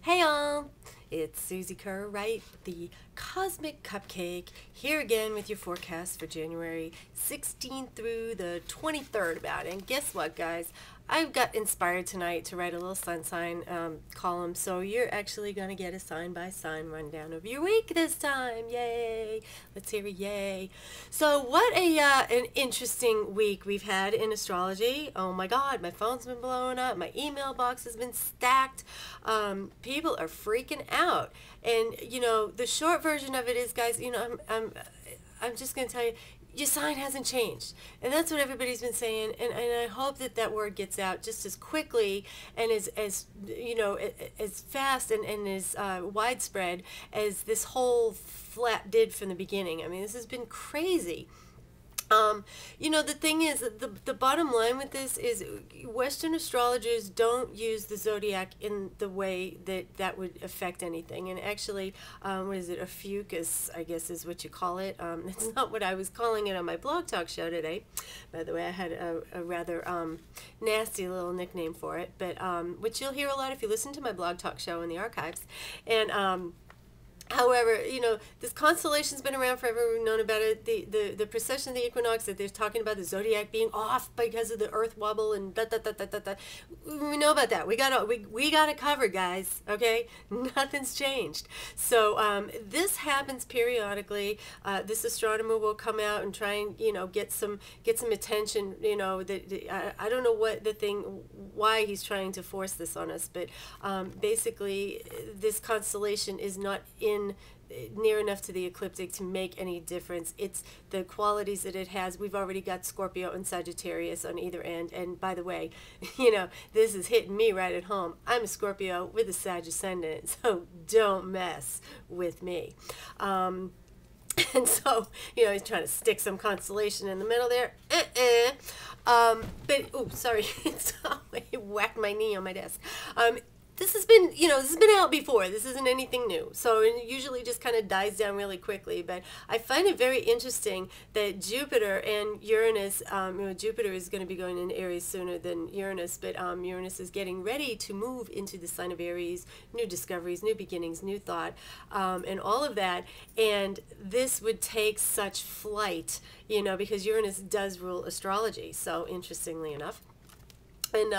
Hey y'all, it's Susie Kerr-Wright, the Cosmic Cupcake, here again with your forecast for January 16th through the 23rd about it. And guess what, guys? I got inspired tonight to write a little sun sign column, so you're actually going to get a sign-by-sign rundown of your week this time. Yay! Let's hear a yay. So what an interesting week we've had in astrology. Oh my God, my phone's been blowing up. My email box has been stacked. People are freaking out. And, you know, the short version of it is, guys, you know, I'm just going to tell you, your sign hasn't changed. And that's what everybody's been saying. And I hope that that word gets out just as quickly and as you know, as fast and as widespread as this whole flap did from the beginning. I mean, this has been crazy. You know, the thing is, the bottom line with this is Western astrologers don't use the zodiac in the way that that would affect anything. And actually, what is it, a fucus, I guess is what you call it. It's not what I was calling it on my blog talk show today. By the way, I had a rather nasty little nickname for it, but which you'll hear a lot if you listen to my blog talk show in the archives. And however, you know, this constellation's been around forever. We've known about it. The precession of the equinox, that they're talking about the zodiac being off because of the earth wobble and da da da da da da. We know about that. We got it covered, guys. Okay, nothing's changed. So this happens periodically. This astronomer will come out and try and, you know, get some attention. You know, I don't know why he's trying to force this on us, but basically this constellation is not near enough to the ecliptic to make any difference. It's the qualities that it has. We've already got Scorpio and Sagittarius on either end. And by the way, you know, this is hitting me right at home. I'm a Scorpio with a Sag ascendant, so don't mess with me. And so, you know, he's trying to stick some constellation in the middle there. But, oh, sorry, it whacked my knee on my desk. This has been, you know, this has been out before. This isn't anything new. So it usually just kind of dies down really quickly. But I find it very interesting that Jupiter and Uranus, you know, Jupiter is going to be going into Aries sooner than Uranus, but Uranus is getting ready to move into the sign of Aries, new discoveries, new beginnings, new thought, and all of that. And this would take such flight, you know, because Uranus does rule astrology. So interestingly enough. And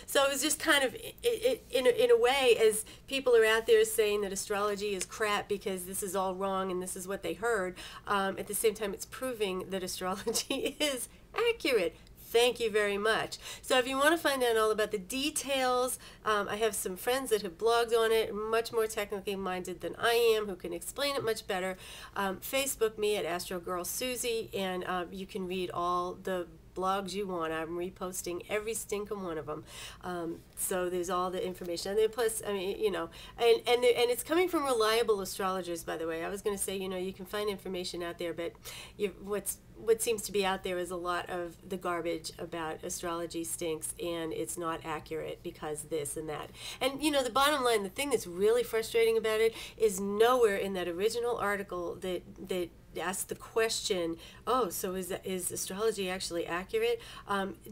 so it was just kind of, in a way, as people are out there saying that astrology is crap because this is all wrong and this is what they heard, at the same time it's proving that astrology is accurate. Thank you very much. So if you want to find out all about the details, I have some friends that have blogged on it, much more technically minded than I am, who can explain it much better. Facebook me at Astro Girl Susie, and you can read all the blogs you want. I'm reposting every stinking one of them. So there's all the information. And then plus, I mean, you know, and it's coming from reliable astrologers, by the way. I was going to say, you know, you can find information out there, but what seems to be out there is a lot of the garbage about astrology stinks and it's not accurate because this and that. And, you know, the bottom line, the thing that's really frustrating about it is nowhere in that original article that asked the question, oh, so is astrology actually accurate?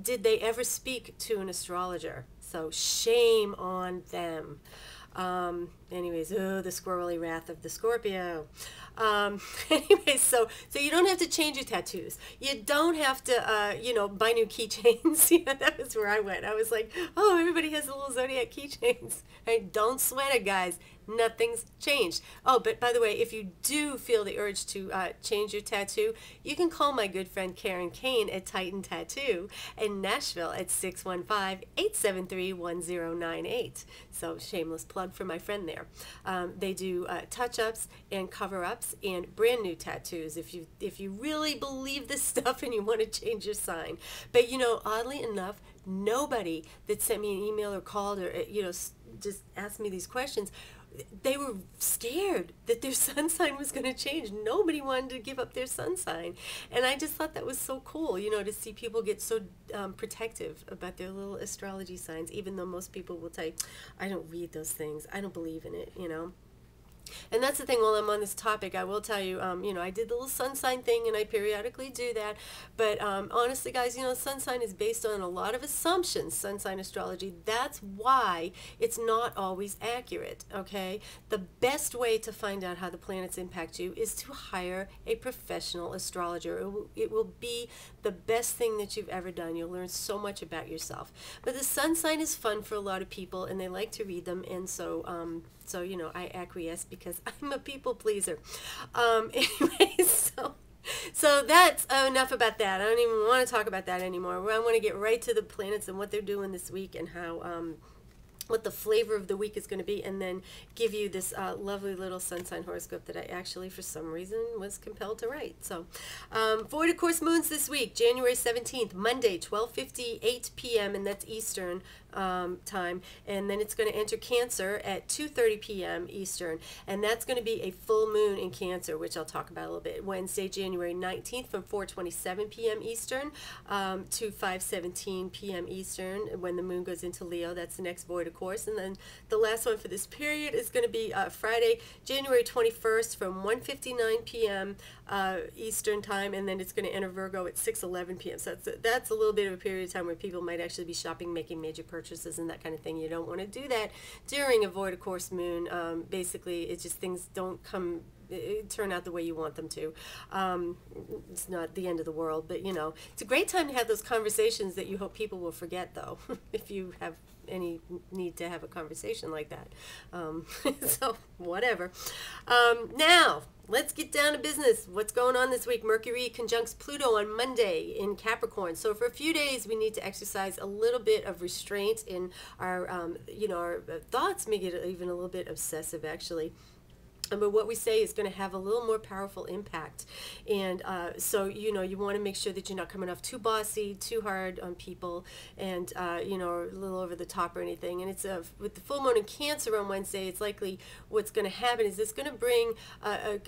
Did they ever speak to an astrologer? So shame on them. Anyways, oh, the squirrely wrath of the Scorpio. Anyways, so you don't have to change your tattoos. You don't have to, you know, buy new keychains. You know, that was where I went. I was like, oh, everybody has the little zodiac keychains. Right? Don't sweat it, guys. Nothing's changed. Oh, but by the way, if you do feel the urge to change your tattoo, you can call my good friend Karen Kane at Titan Tattoo in Nashville at 615-873-1098. So shameless plug for my friend there. They do touch-ups and cover-ups and brand new tattoos if you really believe this stuff and you want to change your sign. But, you know, oddly enough, nobody that sent me an email or called or, you know, just asked me these questions, they were scared that their sun sign was going to change. Nobody wanted to give up their sun sign. And I just thought that was so cool, you know, to see people get so protective about their little astrology signs, even though most people will tell you, I don't read those things. I don't believe in it, you know. And that's the thing, while I'm on this topic, I will tell you, you know, I did the little sun sign thing, and I periodically do that. But honestly, guys, you know, sun sign is based on a lot of assumptions, sun sign astrology. That's why it's not always accurate, okay? The best way to find out how the planets impact you is to hire a professional astrologer. It will be the best thing that you've ever done. You'll learn so much about yourself. But the sun sign is fun for a lot of people, and they like to read them, and so so you know, I acquiesce because I'm a people pleaser. Anyway, so that's enough about that. I don't even want to talk about that anymore. I want to get right to the planets and what they're doing this week, and how what the flavor of the week is going to be, and then give you this lovely little sun sign horoscope that I actually, for some reason, was compelled to write. So, void of course moons this week, January 17th, Monday, 12:58 p.m., and that's Eastern time, and then it's going to enter Cancer at 2:30 p.m. Eastern, and that's going to be a full moon in Cancer, which I'll talk about a little bit. Wednesday, January 19th, from 4:27 p.m. Eastern to 5:17 p.m. Eastern, when the moon goes into Leo. That's the next void, of course. And then the last one for this period is going to be Friday, January 21st, from 1:59 p.m. Eastern time, and then it's going to enter Virgo at 6:11 p.m. So that's a little bit of a period of time where people might actually be shopping, making major purchases and that kind of thing. You don't want to do that during a void of course moon. Basically, it's just things don't turn out the way you want them to. It's not the end of the world, but you know, it's a great time to have those conversations that you hope people will forget, though, if you have any need to have a conversation like that. So whatever. Now let's get down to business. What's going on this week? Mercury conjuncts Pluto on Monday in Capricorn. So for a few days, we need to exercise a little bit of restraint in our, you know, our thoughts may get even a little bit obsessive, actually. But what we say is going to have a little more powerful impact. And so, you know, you want to make sure that you're not coming off too bossy, too hard on people, and, you know, a little over the top or anything. And it's with the full moon in Cancer on Wednesday, it's likely what's going to happen is it's going to bring a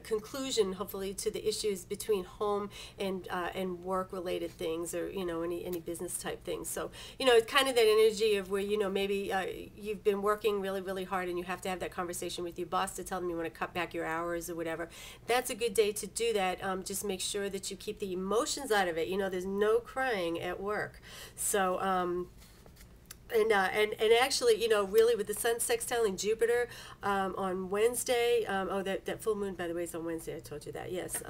conclusion, hopefully, to the issues between home and work-related things, or, you know, any business type things. So, you know, it's kind of that energy of where, you know, maybe you've been working really, really hard, and you have to have that conversation with your boss to tell them you want to cut back your hours or whatever. That's a good day to do that. Just make sure that you keep the emotions out of it. You know, there's no crying at work. So, and actually, you know, really with the sun sextiling Jupiter on Wednesday, that full moon, by the way, is on Wednesday. I told you that. Yes,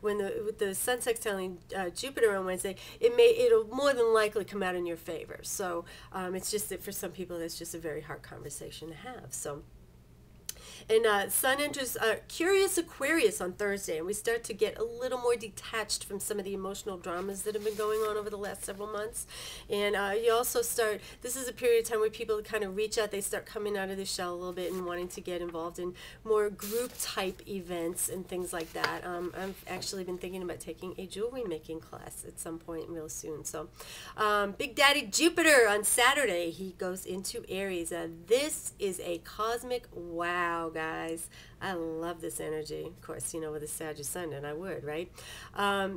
with the sun sextiling Jupiter on Wednesday, it'll more than likely come out in your favor. So it's just that for some people, that's just a very hard conversation to have. So. And Sun enters Curious Aquarius on Thursday, and we start to get a little more detached from some of the emotional dramas that have been going on over the last several months. And you also start, this is a period of time where people kind of reach out, they start coming out of their shell a little bit and wanting to get involved in more group type events and things like that. I've actually been thinking about taking a jewelry making class at some point real soon. So Big Daddy Jupiter on Saturday, he goes into Aries. This is a cosmic wow, guys. I love this energy. Of course, you know, with a Sagittarius, I would, right?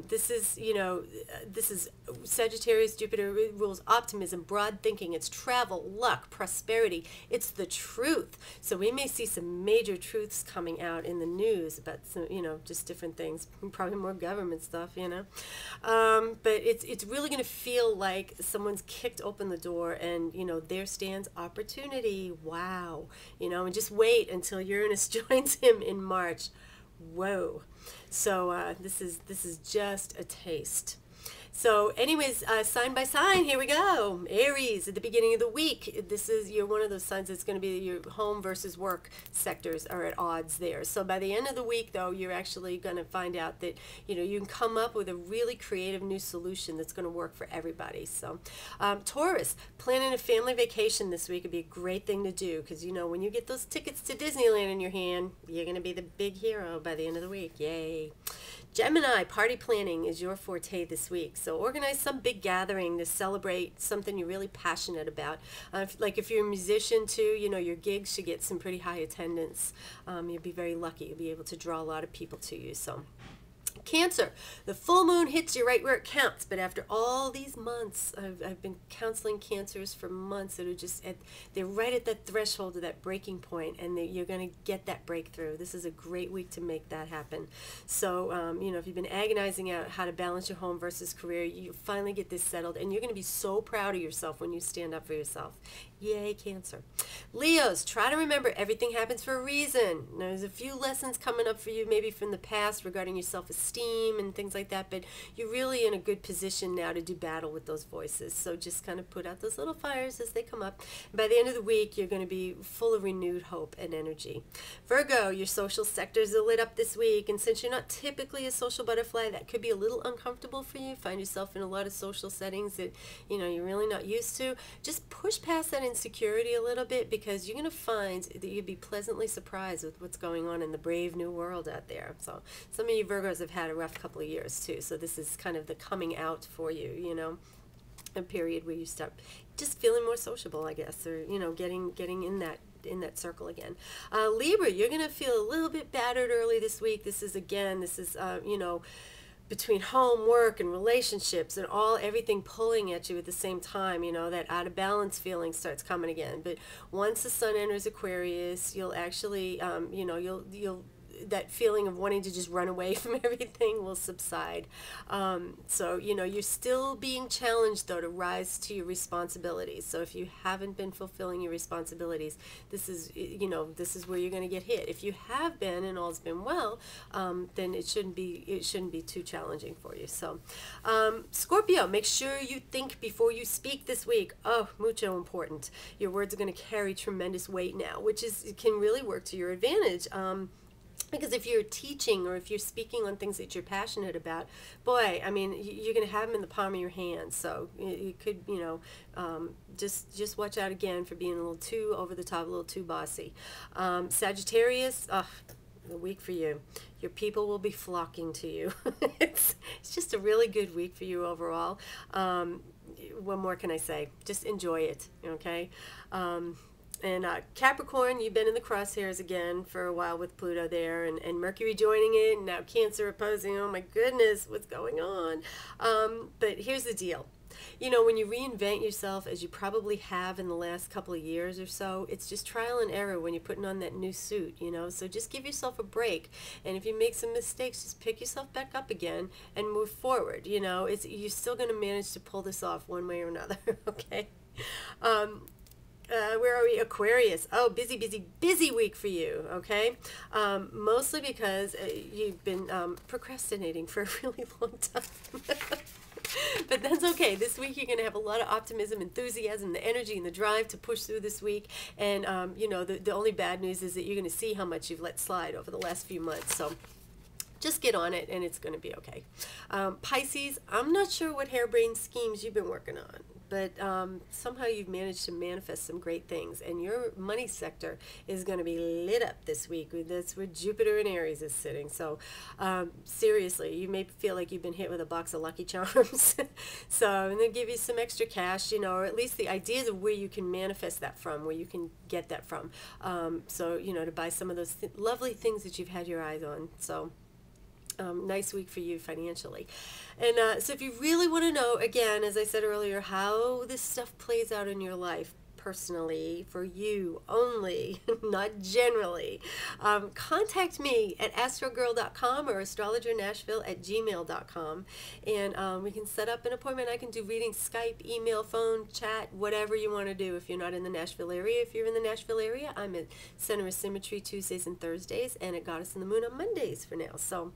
This is, you know, this is Sagittarius, Jupiter rules optimism, broad thinking. It's travel, luck, prosperity. It's the truth. So we may see some major truths coming out in the news about some, you know, just different things, probably more government stuff, you know. But it's really going to feel like someone's kicked open the door and, you know, there stands opportunity. Wow. You know, and just wait until Uranus joins him in March. Whoa. So this is just a taste. So anyways, sign by sign, here we go. Aries, at the beginning of the week, you're one of those signs that's going to be your home versus work sectors are at odds there. So by the end of the week, though, you're actually going to find out that, you know, you can come up with a really creative new solution that's going to work for everybody. So Taurus, planning a family vacation this week would be a great thing to do because, you know, when you get those tickets to Disneyland in your hand, you're going to be the big hero by the end of the week. Yay. Gemini, party planning is your forte this week. So organize some big gathering to celebrate something you're really passionate about. Like if you're a musician too, you know, your gigs should get some pretty high attendance. You'll be very lucky. You'll be able to draw a lot of people to you. So Cancer, the full moon hits you right where it counts, but after all these months, I've been counseling cancers for months that are just they're right at that threshold of that breaking point, and you're going to get that breakthrough. This is a great week to make that happen. So, you know, if you've been agonizing out how to balance your home versus career, you finally get this settled, and you're going to be so proud of yourself when you stand up for yourself. Yay, Cancer. Leos, try to remember everything happens for a reason. Now, there's a few lessons coming up for you, maybe from the past regarding your self-esteem and things like that, but you're really in a good position now to do battle with those voices. So just kind of put out those little fires as they come up. And by the end of the week, you're going to be full of renewed hope and energy. Virgo, your social sectors are lit up this week, and since you're not typically a social butterfly, that could be a little uncomfortable for you. Find yourself in a lot of social settings that, you know, you're really not used to. Just push past that insecurity a little bit, because you're going to find that you'd be pleasantly surprised with what's going on in the brave new world out there. So some of you Virgos have had a rough couple of years too, so this is kind of the coming out for you, you know, a period where you start just feeling more sociable, I guess, or, you know, getting in that circle again. Libra, you're going to feel a little bit battered early this week. This is you know, between home, work, and relationships, and everything pulling at you at the same time, you know, that out of balance feeling starts coming again. But once the sun enters Aquarius, you'll actually, you know, you'll that feeling of wanting to just run away from everything will subside. So, you know, you're still being challenged, though, to rise to your responsibilities. So if you haven't been fulfilling your responsibilities, this is, you know, this is where you're going to get hit. If you have been and all's been well, then it shouldn't be too challenging for you. So, Scorpio, make sure you think before you speak this week. Oh, mucho important. Your words are going to carry tremendous weight now, which can really work to your advantage. Because if you're teaching or if you're speaking on things that you're passionate about, boy, I mean, you're going to have them in the palm of your hand. So you could, you know, just watch out again for being a little too over the top, a little too bossy. Sagittarius, the week for you. Your people will be flocking to you. It's just a really good week for you overall. What more can I say? Just enjoy it, okay? And Capricorn, you've been in the crosshairs again for a while with Pluto there, and Mercury joining it, and now Cancer opposing. Oh my goodness, what's going on? But here's the deal. You know, when you reinvent yourself, as you probably have in the last couple of years or so, it's just trial and error when you're putting on that new suit, you know. So just give yourself a break. And if you make some mistakes, just pick yourself back up again and move forward. You know, you're still going to manage to pull this off one way or another, okay? Where are we? Aquarius. Oh, busy week for you, okay? Mostly because you've been procrastinating for a really long time. But that's okay. This week you're going to have a lot of optimism, enthusiasm, the energy, and the drive to push through this week. And, you know, the only bad news is that you're going to see how much you've let slide over the last few months. So just get on it, and it's going to be okay. Pisces, I'm not sure what harebrained schemes you've been working on, but somehow you've managed to manifest some great things, and your money sector is going to be lit up this week. That's where Jupiter in Aries is sitting. So seriously, you may feel like you've been hit with a box of Lucky Charms. So, and they'll give you some extra cash, you know, or at least the ideas of where you can manifest that from, where you can get that from. So, you know, to buy some of those lovely things that you've had your eyes on. So nice week for you financially. And so if you really want to know, again, as I said earlier, how this stuff plays out in your life personally, for you only, not generally, contact me at astrogirl.com or astrologernashville@gmail.com, and we can set up an appointment. I can do readings, Skype, email, phone, chat, whatever you want to do if you're not in the Nashville area. If you're in the Nashville area, I'm at Center of Symmetry Tuesdays and Thursdays, and at Goddess in the Moon on Mondays for now. So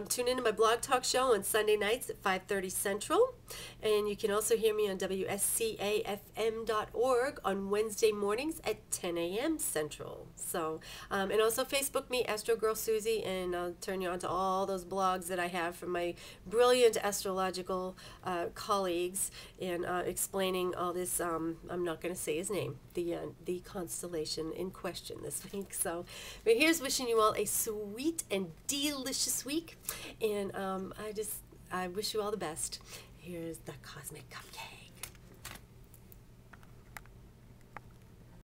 tune into my blog talk show on Sunday nights at 5:30 Central, and you can also hear me on WSCAFM.org on Wednesday mornings at 10 a.m. Central. So, and also Facebook me, Astro Girl Susie, and I'll turn you on to all those blogs that I have from my brilliant astrological colleagues, and explaining all this. I'm not going to say his name, the constellation in question this week. So, but here's wishing you all a sweet and delicious week, and I wish you all the best. Here's the Cosmic Cupcake.